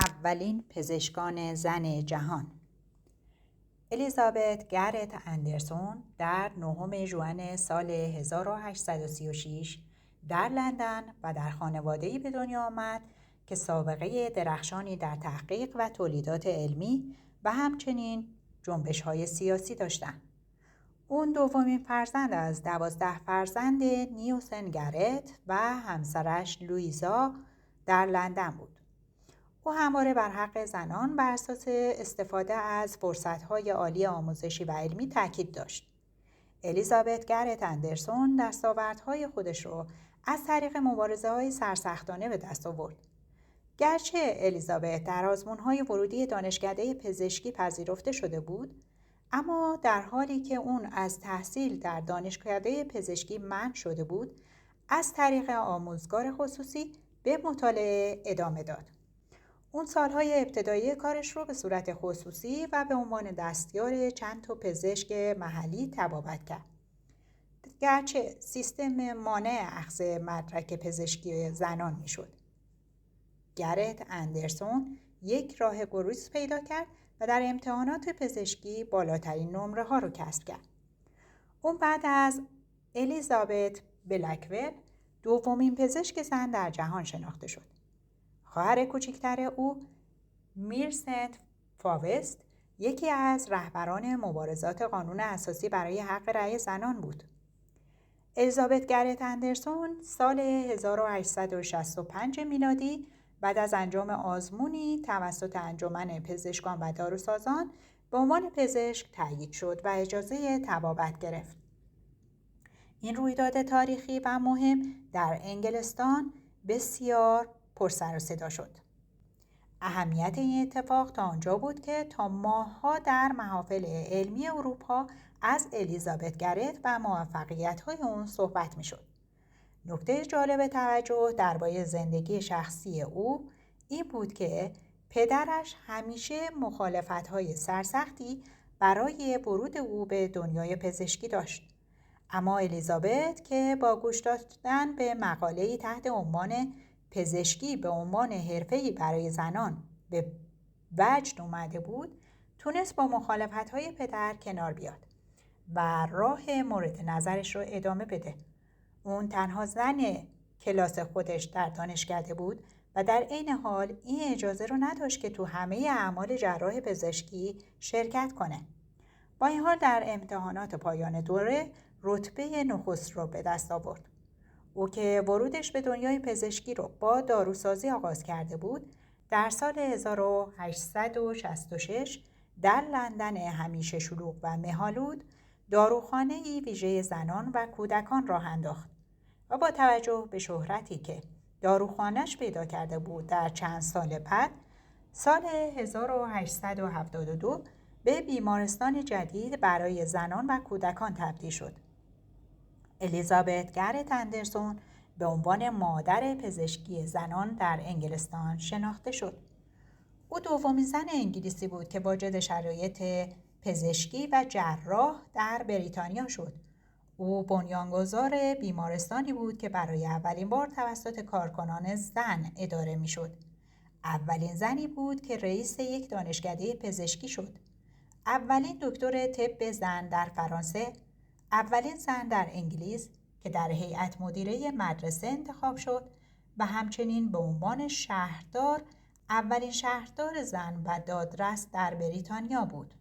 اولین پزشکان زن جهان. الیزابت گرت اندرسون در 9 ژوئن سال 1836 در لندن و در خانواده‌ای به دنیا آمد که سابقه درخشانی در تحقیق و تولیدات علمی و همچنین جنبش‌های سیاسی داشتند. اون دومین فرزند از 12 فرزند نیوسن گرت و همسرش لویزا در لندن بود. او همواره بر حق زنان بر اساس استفاده از فرصت‌های عالی آموزشی و علمی تاکید داشت. الیزابت گرت اندرسون دستاوردهای خودش را از طریق مبارزه‌های سرسختانه به دست آورد. گرچه الیزابت در آزمون‌های ورودی دانشکده پزشکی پذیرفته شده بود، اما در حالی که اون از تحصیل در دانشکده پزشکی منع شده بود، از طریق آموزگار خصوصی به مطالعه ادامه داد. اون سالهای ابتدایی کارش رو به صورت خصوصی و به عنوان دستیار چند تا پزشک محلی تبابت کرد. گرچه سیستم مانع اخذ مدرک پزشکی زنان میشد. گرت اندرسون یک راه گریز پیدا کرد و در امتحانات پزشکی بالاترین نمره ها رو کسب کرد. اون بعد از الیزابت بلکول دومین پزشک زن در جهان شناخته شد. خواهر کوچکتر او میرسنت فاوست یکی از رهبران مبارزات قانون اساسی برای حق رأی زنان بود. الیزابت گرت اندرسون سال 1865 میلادی بعد از انجام آزمونی توسط انجمن پزشکان و داروسازان به عنوان پزشک تایید شد و اجازه طبابت گرفت. این رویداد تاریخی و مهم در انگلستان بسیار پر سر و صدا شد. اهمیت این اتفاق تا آنجا بود که تا ماه‌ها در محافل علمی اروپا از الیزابت گرت و موفقیت‌های اون صحبت می‌شد. نکته جالب توجه درباره زندگی شخصی او این بود که پدرش همیشه مخالفت‌های سرسختی برای ورود او به دنیای پزشکی داشت. اما الیزابت که با گوش دادن به مقاله‌ای تحت عنوان پزشکی به عنوان حرفه‌ای برای زنان به وجد اومده بود، تونست با مخالفت‌های پدر کنار بیاد و راه مورد نظرش رو ادامه بده. اون تنها زن کلاس خودش در دانشکده بود و در عین حال این اجازه رو نداشت که تو همه اعمال جراح پزشکی شرکت کنه. با این حال در امتحانات پایان دوره رتبه نخست رو به دست آورد. او که ورودش به دنیای پزشکی رو با داروسازی آغاز کرده بود، در سال 1866 در لندن همیشه شلوغ و مه‌آلود داروخانه‌ای ویژه زنان و کودکان راه انداخت و با توجه به شهرتی که داروخانه‌اش پیدا کرده بود در چند سال بعد، سال 1872 به بیمارستان جدید برای زنان و کودکان تبدیل شد. الیزابت گرت اندرسون به عنوان مادر پزشکی زنان در انگلستان شناخته شد. او دومین زن انگلیسی بود که واجد شرایط پزشکی و جراح در بریتانیا شد. او بنیانگذار بیمارستانی بود که برای اولین بار توسط کارکنان زن اداره می‌شد. اولین زنی بود که رئیس یک دانشکده پزشکی شد. اولین دکتر طب زن در فرانسه، اولین زن در انگلیس که در هیئت مدیره مدرسه انتخاب شد و همچنین به عنوان شهردار اولین شهردار زن و دادرس در بریتانیا بود.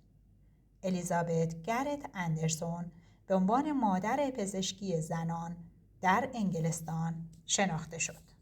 الیزابت گرت اندرسون به عنوان مادر پزشکی زنان در انگلستان شناخته شد.